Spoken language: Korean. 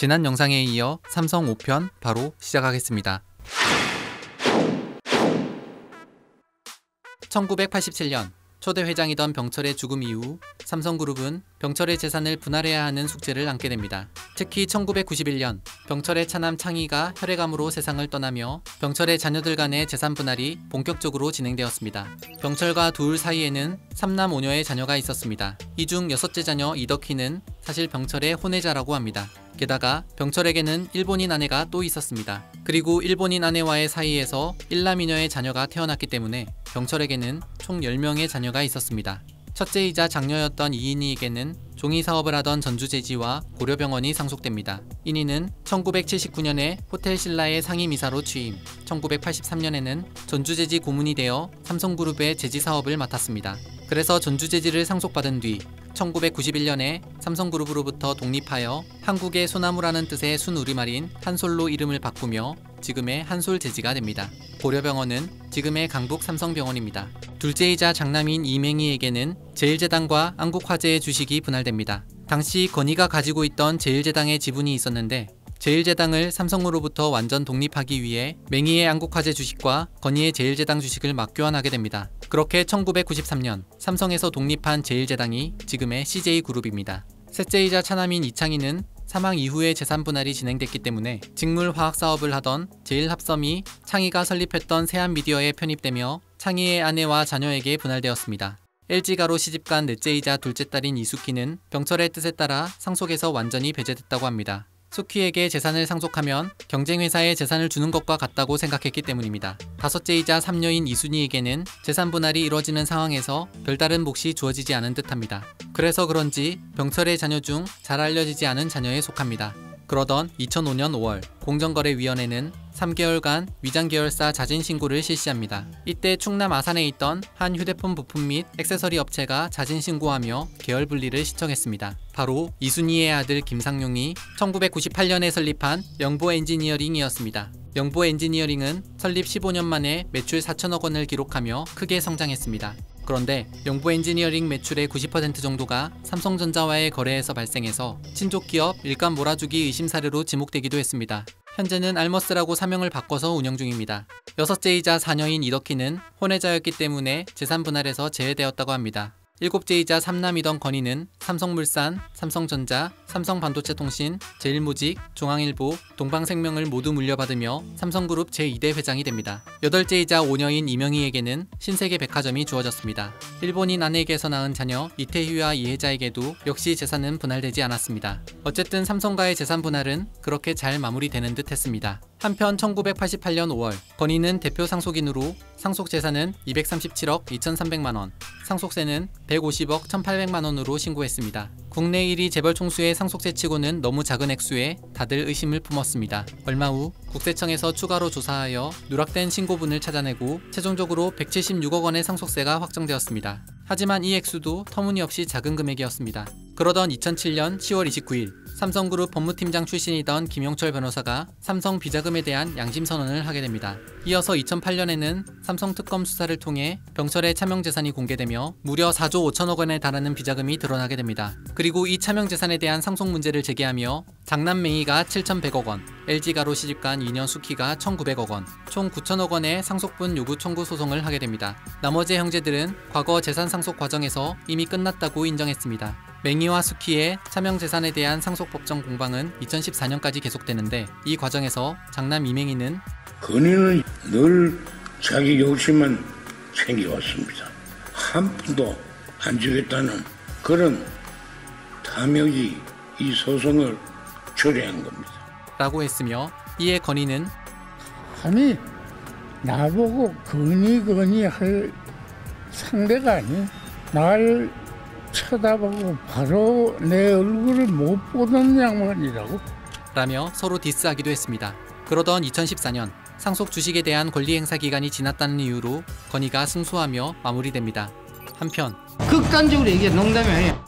지난 영상에 이어 삼성 5편 바로 시작하겠습니다. 1987년 초대 회장이던 병철의 죽음 이후 삼성그룹은 병철의 재산을 분할해야 하는 숙제를 안게 됩니다. 특히 1991년 병철의 차남 창희가 혈액암으로 세상을 떠나며 병철의 자녀들 간의 재산 분할이 본격적으로 진행되었습니다. 병철과 둘 사이에는 3남 5녀의 자녀가 있었습니다. 이 중 여섯째 자녀 이덕희는 사실 병철의 혼외자라고 합니다. 게다가 병철에게는 일본인 아내가 또 있었습니다. 그리고 일본인 아내와의 사이에서 1남 2녀의 자녀가 태어났기 때문에 병철에게는 총 10명의 자녀가 있었습니다. 첫째이자 장녀였던 이인희에게는 종이사업을 하던 전주제지와 고려병원이 상속됩니다. 인희는 1979년에 호텔신라의 상임이사로 취임, 1983년에는 전주제지 고문이 되어 삼성그룹의 제지사업을 맡았습니다. 그래서 전주제지를 상속받은 뒤 1991년에 삼성그룹으로부터 독립하여 한국의 소나무라는 뜻의 순우리말인 한솔로 이름을 바꾸며 지금의 한솔제지가 됩니다. 고려병원은 지금의 강북 삼성병원입니다. 둘째이자 장남인 이맹희에게는 제일제당과 안국화재의 주식이 분할됩니다. 당시 건희가 가지고 있던 제일제당의 지분이 있었는데 제일제당을 삼성으로부터 완전 독립하기 위해 맹희의 안국화재 주식과 건희의 제일제당 주식을 맞교환하게 됩니다. 그렇게 1993년 삼성에서 독립한 제일제당이 지금의 CJ그룹입니다. 셋째이자 차남인 이창희는 사망 이후에 재산 분할이 진행됐기 때문에 직물화학 사업을 하던 제일합섬이 창희가 설립했던 세한미디어에 편입되며 창희의 아내와 자녀에게 분할되었습니다. LG가로 시집간 넷째이자 둘째 딸인 이숙희는 병철의 뜻에 따라 상속에서 완전히 배제됐다고 합니다. 숙희에게 재산을 상속하면 경쟁회사에 재산을 주는 것과 같다고 생각했기 때문입니다. 다섯째이자 삼녀인 이순희에게는 재산 분할이 이뤄지는 상황에서 별다른 몫이 주어지지 않은 듯합니다. 그래서 그런지 병철의 자녀 중 잘 알려지지 않은 자녀에 속합니다. 그러던 2005년 5월 공정거래위원회는 3개월간 위장계열사 자진신고를 실시합니다. 이때 충남 아산에 있던 한 휴대폰 부품 및 액세서리 업체가 자진신고하며 계열 분리를 신청했습니다. 바로 이순희의 아들 김상용이 1998년에 설립한 영보엔지니어링이었습니다. 영보엔지니어링은 설립 15년 만에 매출 4천억 원을 기록하며 크게 성장했습니다. 그런데 영보엔지니어링 매출의 90% 정도가 삼성전자와의 거래에서 발생해서 친족기업 일감 몰아주기 의심 사례로 지목되기도 했습니다. 현재는 알머스라고 사명을 바꿔서 운영 중입니다. 여섯째이자 사녀인 이덕희는 혼외자였기 때문에 재산 분할에서 제외되었다고 합니다. 일곱째이자 삼남이던 건희는 삼성물산, 삼성전자, 삼성반도체통신, 제일모직, 중앙일보, 동방생명을 모두 물려받으며 삼성그룹 제2대 회장이 됩니다. 여덟째이자 오녀인 이명희에게는 신세계백화점이 주어졌습니다. 일본인 아내에게서 낳은 자녀 이태희와 이혜자에게도 역시 재산은 분할되지 않았습니다. 어쨌든 삼성과의 재산 분할은 그렇게 잘 마무리되는 듯 했습니다. 한편 1988년 5월 건희는 대표 상속인으로 상속재산은 237억 2300만원, 상속세는 150억 1800만원으로 신고했습니다. 국내 1위 재벌 총수의 상속세치고는 너무 작은 액수에 다들 의심을 품었습니다. 얼마 후 국세청에서 추가로 조사하여 누락된 신고분을 찾아내고 최종적으로 176억 원의 상속세가 확정되었습니다. 하지만 이 액수도 터무니없이 작은 금액이었습니다. 그러던 2007년 10월 29일 삼성그룹 법무팀장 출신이던 김용철 변호사가 삼성 비자금에 대한 양심선언을 하게 됩니다. 이어서 2008년에는 삼성특검 수사를 통해 병철의 차명재산이 공개되며 무려 4조 5천억 원에 달하는 비자금이 드러나게 됩니다. 그리고 이 차명재산에 대한 상속 문제를 제기하며 장남 맹희가 7,100억 원, LG가로 시집간 이녀 숙희가 1,900억 원, 총 9천억 원의 상속분 요구 청구 소송을 하게 됩니다. 나머지 형제들은 과거 재산 상속 과정에서 이미 끝났다고 인정했습니다. 맹희와 숙희의 차명재산에 대한 상속법정 공방은 2014년까지 계속되는데 이 과정에서 장남 이맹희는 건희는 늘 자기 욕심만 챙겨왔습니다. 한 푼도 안 주겠다는 그런 탐욕이 이 소송을 초래한 겁니다. 라고 했으며 이에 건희는 아니 나보고 건희 할 상대가 아니 날 쳐다보고 바로 내 얼굴을 못 보던 양반이라고? 라며 서로 디스하기도 했습니다. 그러던 2014년 상속 주식에 대한 권리 행사 기간이 지났다는 이유로 건희가 승소하며 마무리됩니다. 한편 극단적으로 얘기해 농담이 아니에요.